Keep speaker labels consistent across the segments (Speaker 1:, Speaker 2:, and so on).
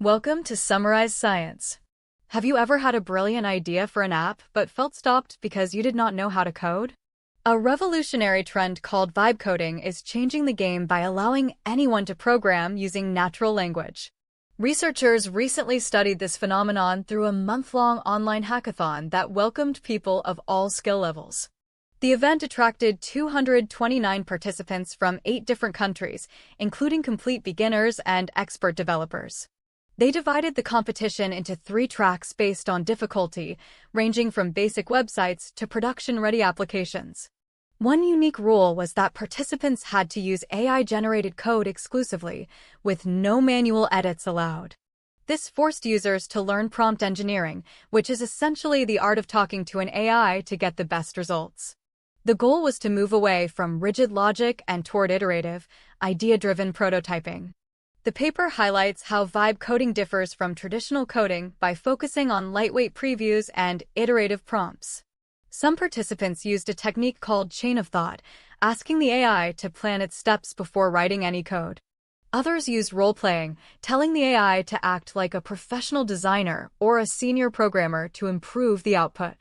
Speaker 1: Welcome to Summarize Science. Have you ever had a brilliant idea for an app but felt stopped because you did not know how to code? A revolutionary trend called vibe coding is changing the game by allowing anyone to program using natural language. Researchers recently studied this phenomenon through a month-long online hackathon that welcomed people of all skill levels. The event attracted 229 participants from 8 different countries, including complete beginners and expert developers. They divided the competition into 3 tracks based on difficulty, ranging from basic websites to production-ready applications. One unique rule was that participants had to use AI-generated code exclusively, with no manual edits allowed. This forced users to learn prompt engineering, which is essentially the art of talking to an AI to get the best results. The goal was to move away from rigid logic and toward iterative, idea-driven prototyping. The paper highlights how vibe coding differs from traditional coding by focusing on lightweight previews and iterative prompts. Some participants used a technique called chain of thought, asking the AI to plan its steps before writing any code. Others used role-playing, telling the AI to act like a professional designer or a senior programmer to improve the output.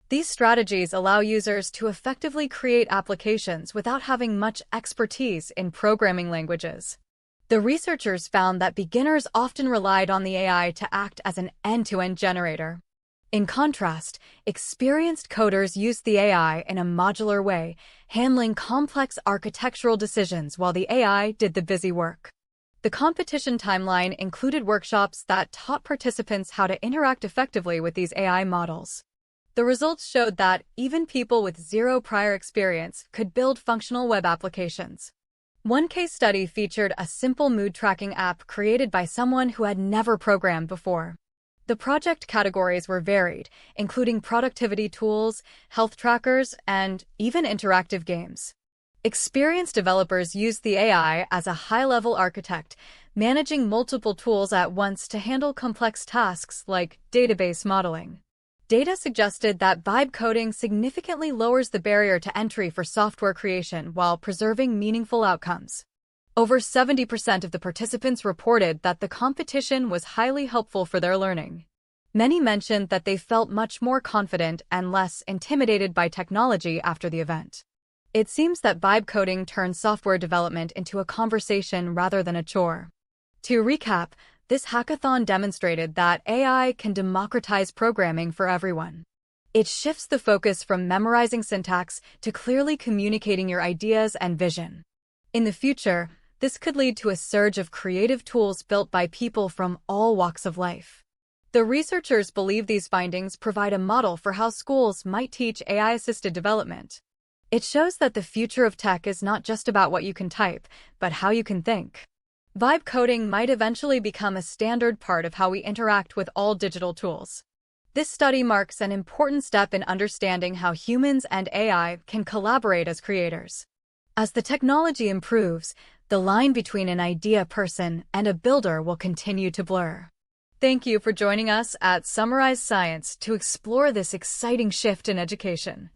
Speaker 1: These strategies allow users to effectively create applications without having much expertise in programming languages. The researchers found that beginners often relied on the AI to act as an end-to-end generator. In contrast, experienced coders used the AI in a modular way, handling complex architectural decisions while the AI did the busy work. The competition timeline included workshops that taught participants how to interact effectively with these AI models. The results showed that even people with zero prior experience could build functional web applications. One case study featured a simple mood tracking app created by someone who had never programmed before. The project categories were varied, including productivity tools, health trackers, and even interactive games. Experienced developers used the AI as a high-level architect, managing multiple tools at once to handle complex tasks like database modeling. Data suggested that vibe coding significantly lowers the barrier to entry for software creation while preserving meaningful outcomes. Over 70% of the participants reported that the competition was highly helpful for their learning. Many mentioned that they felt much more confident and less intimidated by technology after the event. It seems that vibe coding turns software development into a conversation rather than a chore. To recap, this hackathon demonstrated that AI can democratize programming for everyone. It shifts the focus from memorizing syntax to clearly communicating your ideas and vision. In the future, this could lead to a surge of creative tools built by people from all walks of life. The researchers believe these findings provide a model for how schools might teach AI-assisted development. It shows that the future of tech is not just about what you can type, but how you can think. Vibe coding might eventually become a standard part of how we interact with all digital tools. This study marks an important step in understanding how humans and AI can collaborate as creators. As the technology improves, the line between an idea person and a builder will continue to blur. Thank you for joining us at Summarize Science to explore this exciting shift in education.